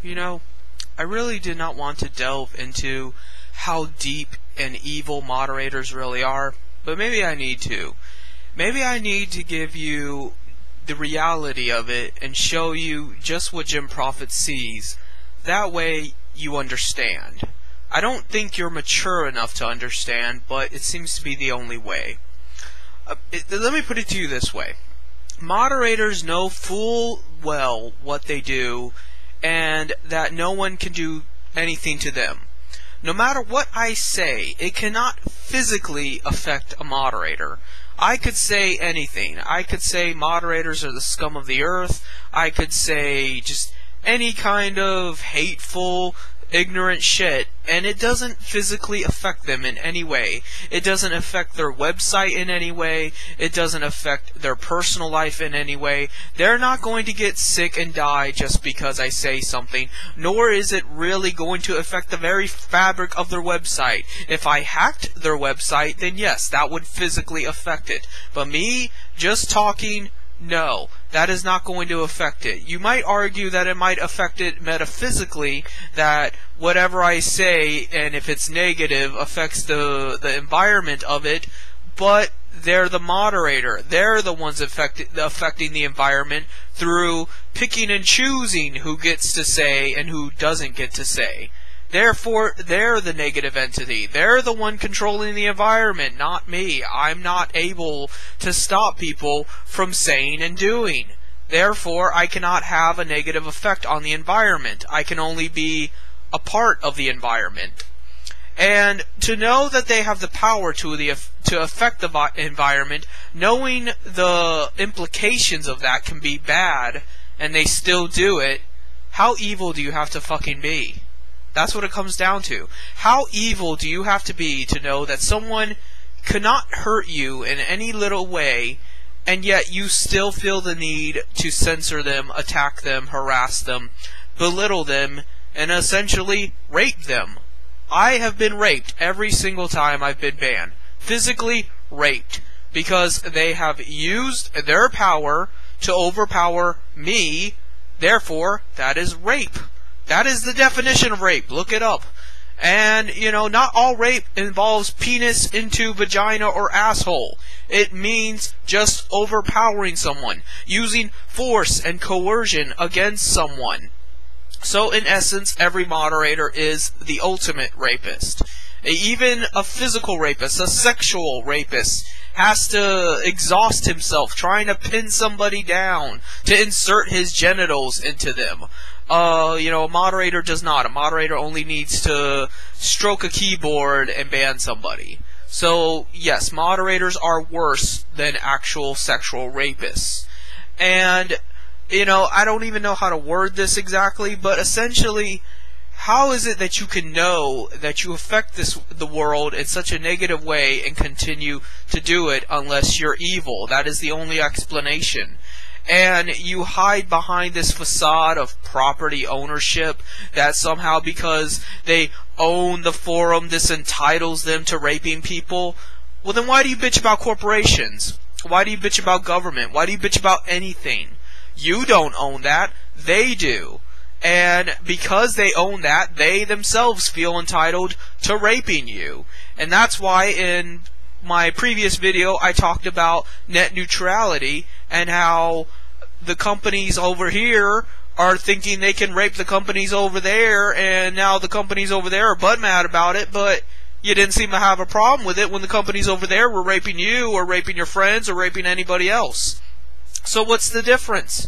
You know, I really did not want to delve into how deep and evil moderators really are, but maybe I need to. Maybe I need to give you the reality of it and show you just what Jim Prophet sees. That way you understand. I don't think you're mature enough to understand, but it seems to be the only way. Let me put it to you this way. Moderators know full well what they do, and that no one can do anything to them. No matter what I say, it cannot physically affect a moderator. I could say anything. I could say moderators are the scum of the earth. I could say just any kind of hateful, ignorant shit, and it doesn't physically affect them in any way. It doesn't affect their website in any way. It doesn't affect their personal life in any way. They're not going to get sick and die just because I say something, nor is it really going to affect the very fabric of their website. If I hacked their website, then yes, that would physically affect it. But me just talking, no, that is not going to affect it. You might argue that it might affect it metaphysically, that whatever I say, and if it's negative, affects the environment of it, but they're the moderator. They're the ones affecting the environment through picking and choosing who gets to say and who doesn't get to say. Therefore, they're the negative entity. They're the one controlling the environment, not me. I'm not able to stop people from saying and doing. Therefore, I cannot have a negative effect on the environment. I can only be a part of the environment. And to know that they have the power to affect the environment, knowing the implications of that can be bad, and they still do it, how evil do you have to fucking be? That's what it comes down to. How evil do you have to be to know that someone cannot hurt you in any little way, and yet you still feel the need to censor them, attack them, harass them, belittle them, and essentially rape them? I have been raped every single time I've been banned. Physically raped. Because they have used their power to overpower me. Therefore, that is rape. That is the definition of rape. Look it up. And, you know, not all rape involves penis into vagina or asshole. It means just overpowering someone, using force and coercion against someone. So, in essence, every moderator is the ultimate rapist. Even a physical rapist, a sexual rapist, has to exhaust himself trying to pin somebody down, to insert his genitals into them. You know, a moderator does not. A moderator only needs to stroke a keyboard and ban somebody. So, yes, moderators are worse than actual sexual rapists. And, you know, I don't even know how to word this exactly, but essentially, how is it that you can know that you affect the world in such a negative way and continue to do it unless you're evil? That is the only explanation. And you hide behind this facade of property ownership that somehow because they own the forum, this entitles them to raping people. Well, then why do you bitch about corporations? Why do you bitch about government? Why do you bitch about anything? You don't own that. They do. And because they own that, they themselves feel entitled to raping you. And that's why in my previous video I talked about net neutrality and how the companies over here are thinking they can rape the companies over there, and now the companies over there are butt mad about it, but you didn't seem to have a problem with it when the companies over there were raping you or raping your friends or raping anybody else. So what's the difference?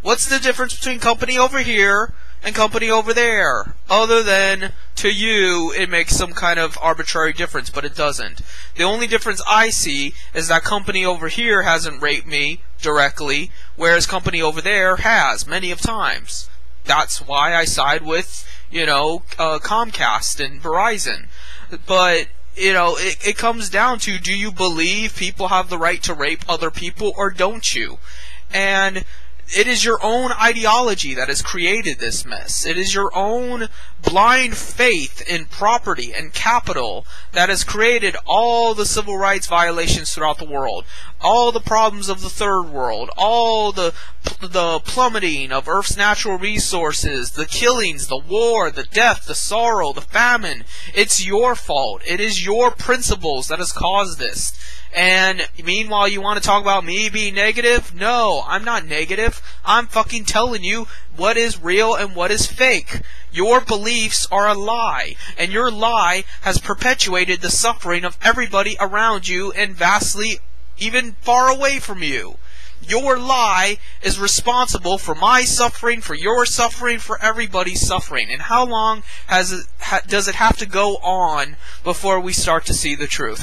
What's the difference between company over here and company over there? Other than, to you, it makes some kind of arbitrary difference, but it doesn't. The only difference I see is that company over here hasn't raped me directly, whereas company over there has, many of times. That's why I side with, you know, Comcast and Verizon. But, you know, it comes down to, do you believe people have the right to rape other people, or don't you? And it is your own ideology that has created this mess. It is your own blind faith in property and capital that has created all the civil rights violations throughout the world. all the problems of the third world, all the plummeting of Earth's natural resources, the killings, the war, the death, the sorrow, the famine. It's your fault. It is your principles that has caused this. And meanwhile, you want to talk about me being negative? No, I'm not negative. I'm fucking telling you what is real and what is fake. Your beliefs are a lie, and your lie has perpetuated the suffering of everybody around you and vastly even far away from you. Your lie is responsible for my suffering, for your suffering, for everybody's suffering. And how long does it have to go on before we start to see the truth?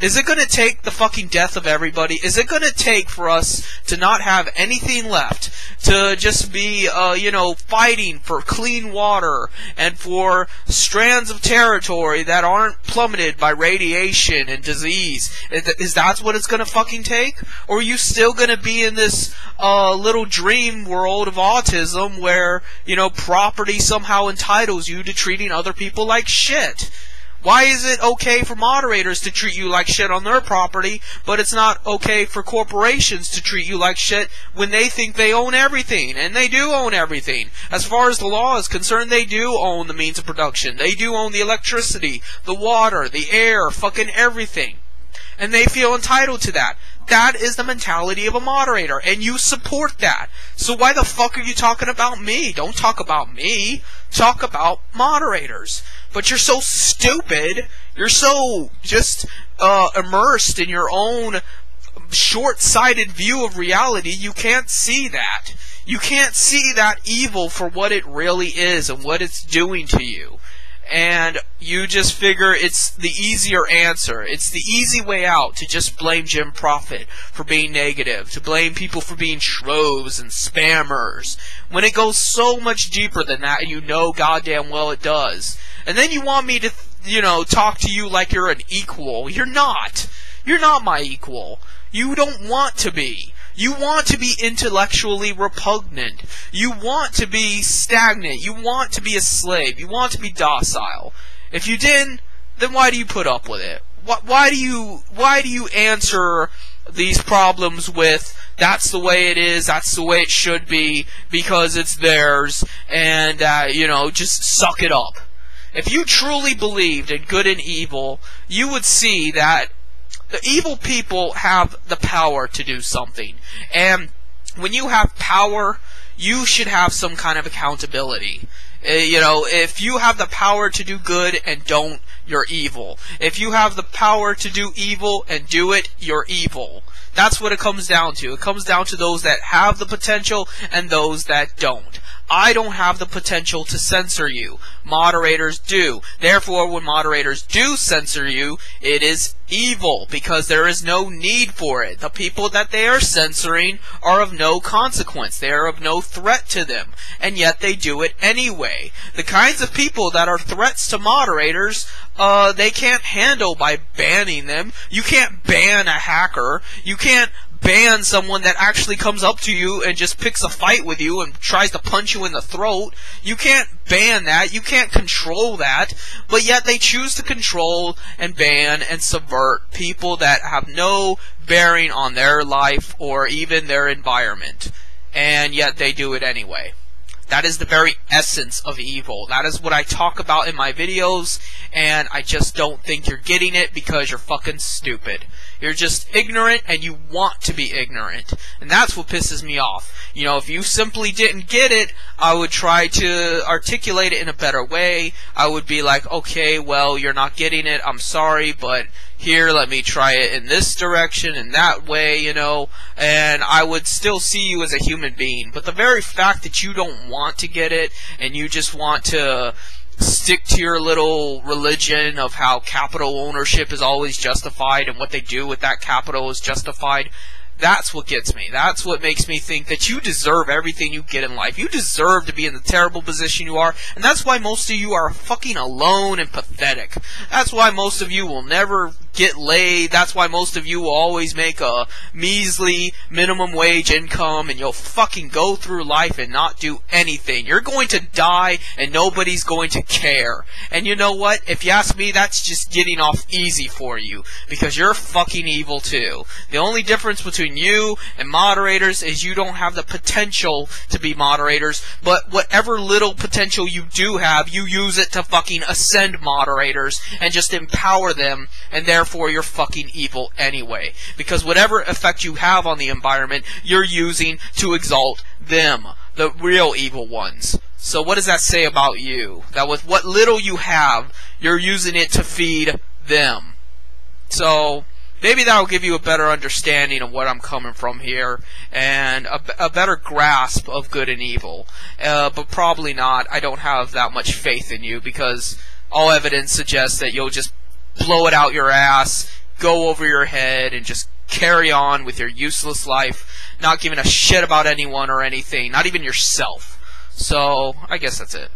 Is it going to take the fucking death of everybody? Is it going to take for us to not have anything left? To just be, fighting for clean water and for strands of territory that aren't plummeted by radiation and disease? Is that what it's going to fucking take? Or are you still going to be in this little dream world of autism where, property somehow entitles you to treating other people like shit? Why is it okay for moderators to treat you like shit on their property, but it's not okay for corporations to treat you like shit when they think they own everything? And they do own everything. As far as the law is concerned, they do own the means of production. They do own the electricity, the water, the air, fucking everything. And they feel entitled to that. That is the mentality of a moderator, and you support that. So why the fuck are you talking about me? Don't talk about me. Talk about moderators. But you're so stupid. You're so just immersed in your own short-sighted view of reality. You can't see that. You can't see that evil for what it really is and what it's doing to you. And you just figure it's the easier answer. It's the easy way out to just blame Jim Prophet for being negative, to blame people for being shroves and spammers, when it goes so much deeper than that, and you know goddamn well it does. And then you want me to, talk to you like you're an equal. You're not. You're not my equal. You don't want to be. You want to be intellectually repugnant. You want to be stagnant. You want to be a slave. You want to be docile. If you didn't, then why do you put up with it? Why do you answer these problems with, that's the way it is, that's the way it should be, because it's theirs, and, just suck it up? If you truly believed in good and evil, you would see that the evil people have the power to do something. And when you have power, you should have some kind of accountability. If you have the power to do good and don't, you're evil. If you have the power to do evil and do it, you're evil. That's what it comes down to. It comes down to those that have the potential and those that don't. I don't have the potential to censor you. Moderators do. Therefore, when moderators do censor you, it is evil, because there is no need for it. The people that they are censoring are of no consequence. They are of no threat to them. And yet they do it anyway. The kinds of people that are threats to moderators, they can't handle by banning them. You can't ban a hacker. You can't ban someone that actually comes up to you and just picks a fight with you and tries to punch you in the throat. You can't ban that. You can't control that. But yet they choose to control and ban and subvert people that have no bearing on their life or even their environment. And yet they do it anyway. That is the very essence of evil. That is what I talk about in my videos, and I just don't think you're getting it because you're fucking stupid. You're just ignorant, and you want to be ignorant. And that's what pisses me off. If you simply didn't get it, I would try to articulate it in a better way. I would be like, okay, well, you're not getting it, I'm sorry, but here, let me try it in this direction, in that way, and I would still see you as a human being. But the very fact that you don't want to get it, and you just want to stick to your little religion of how capital ownership is always justified, and what they do with that capital is justified, that's what gets me. That's what makes me think that you deserve everything you get in life. You deserve to be in the terrible position you are, and that's why most of you are fucking alone and pathetic. That's why most of you will never get laid. That's why most of you will always make a measly minimum wage income, and you'll fucking go through life and not do anything. You're going to die and nobody's going to care. And you know what? If you ask me, that's just getting off easy for you, because you're fucking evil too. The only difference between you and moderators is you don't have the potential to be moderators, but whatever little potential you do have, you use it to fucking ascend moderators and just empower them, and therefore you're fucking evil anyway. Because whatever effect you have on the environment, you're using to exalt them, the real evil ones. So what does that say about you? That with what little you have, you're using it to feed them. So maybe that'll give you a better understanding of what I'm coming from here, and a better grasp of good and evil. But probably not. I don't have that much faith in you, because all evidence suggests that you'll just blow it out your ass, go over your head, and just carry on with your useless life, not giving a shit about anyone or anything, not even yourself. So, I guess that's it.